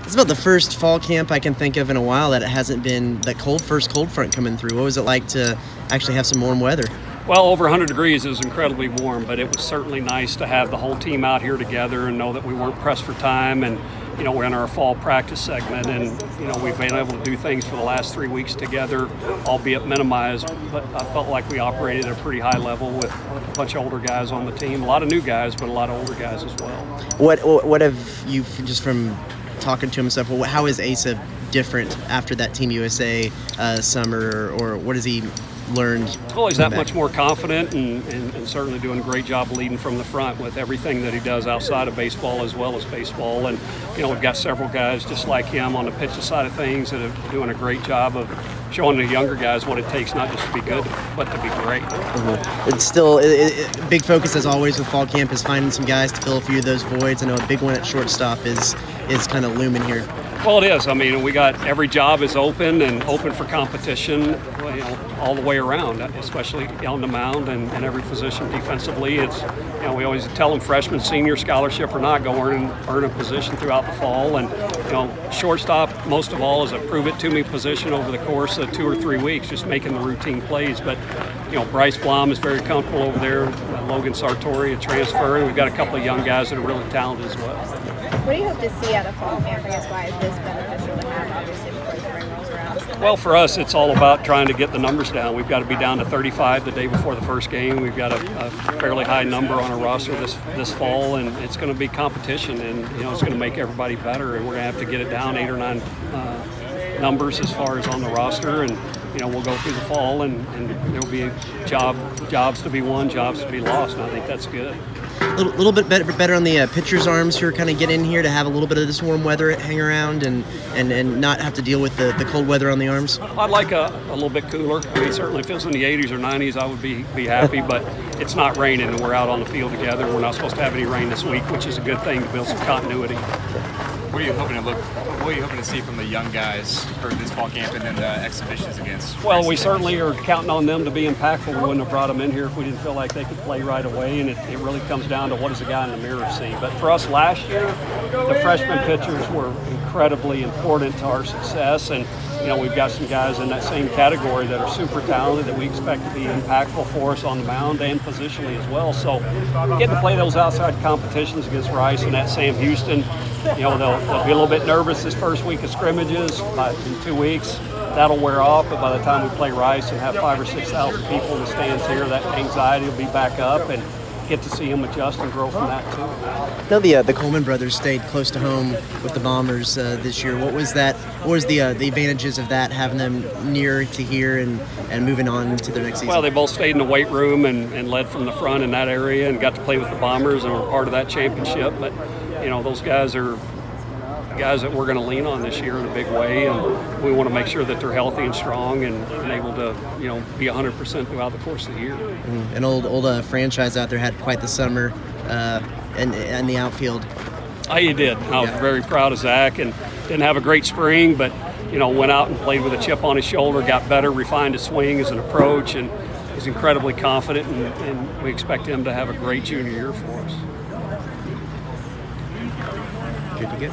It's about the first fall camp I can think of in a while that it hasn't been that first cold front coming through. What was it like to actually have some warm weather? Well, over 100 degrees is incredibly warm, but it was certainly nice to have the whole team out here together and know that we weren't pressed for time. And you know, we're in our fall practice segment, and you know, we've been able to do things for the last 3 weeks together, albeit minimized. But I felt like we operated at a pretty high level with a bunch of older guys on the team, a lot of new guys, but a lot of older guys as well. What have you, just from talking to him and stuff, how is Asa different after that Team USA summer, or what has he learned? Well, he's that much more confident and certainly doing a great job leading from the front with everything that he does outside of baseball as well as baseball. And you know, we've got several guys just like him on the pitcher side of things that are doing a great job of showing the younger guys what it takes not just to be good but to be great. It's still a big focus, as always, with fall camp is finding some guys to fill a few of those voids. I know a big one at shortstop is kind of looming here. Well, it is. I mean, we got every job is open and open for competition, you know, all the way around, especially on the mound and every position defensively. It's, you know, we always tell them freshmen, senior, scholarship or not, go earn a position throughout the fall. And you know, shortstop, most of all, is a prove it to me position over the course of 2 or 3 weeks, just making the routine plays. But you know, Bryce Blom is very comfortable over there. Logan Sartori, a transfer, and we've got a couple of young guys that are really talented as well. What do you hope to see out of fall camp? I guess why is this beneficial to have, obviously, before spring rolls around? Well, for us, it's all about trying to get the numbers down. We've got to be down to 35 the day before the first game. We've got a fairly high number on our roster this fall, and it's going to be competition, and you know, it's going to make everybody better. And we're going to have to get it down 8 or 9 numbers as far as on the roster, and you know, we'll go through the fall, and there'll be jobs to be won, jobs to be lost, and I think that's good. A little bit better on the pitcher's arms who are kind of getting in here to have a little bit of this warm weather hang around and not have to deal with the cold weather on the arms. I'd like a little bit cooler. I mean, certainly if it was in the 80s or 90s, I would be happy, but it's not raining and we're out on the field together. We're not supposed to have any rain this week, which is a good thing to build some continuity. What are you hoping to see from the young guys for this fall camp and then the exhibitions against? Well, we certainly are counting on them to be impactful. We wouldn't have brought them in here if we didn't feel like they could play right away, and it really comes down to what does the guy in the mirror see. But for us last year, the freshman pitchers were incredibly important to our success, and you know, we've got some guys in that same category that are super talented that we expect to be impactful for us on the mound and positionally as well. So getting to play those outside competitions against Rice and at Sam Houston, you know, they'll be a little bit nervous this first week of scrimmages. In 2 weeks, that'll wear off, but by the time we play Rice and have 5,000 or 6,000 people in the stands here, that anxiety will be back up, and get to see him adjust and grow from that too. Now the Coleman brothers stayed close to home with the Bombers this year. What was that? What was the advantages of that, having them near to here and moving on to their next season? Well, they both stayed in the weight room and led from the front in that area and got to play with the Bombers and were part of that championship. But you know, those guys are guys that we're going to lean on this year in a big way, and we want to make sure that they're healthy and strong and able to, you know, be 100% throughout the course of the year. An old franchise out there had quite the summer and the outfield. He did. I was very proud of Zach, and didn't have a great spring, but you know, went out and played with a chip on his shoulder, got better, refined his swing as an approach, and is incredibly confident, and we expect him to have a great junior year for us. Good to get.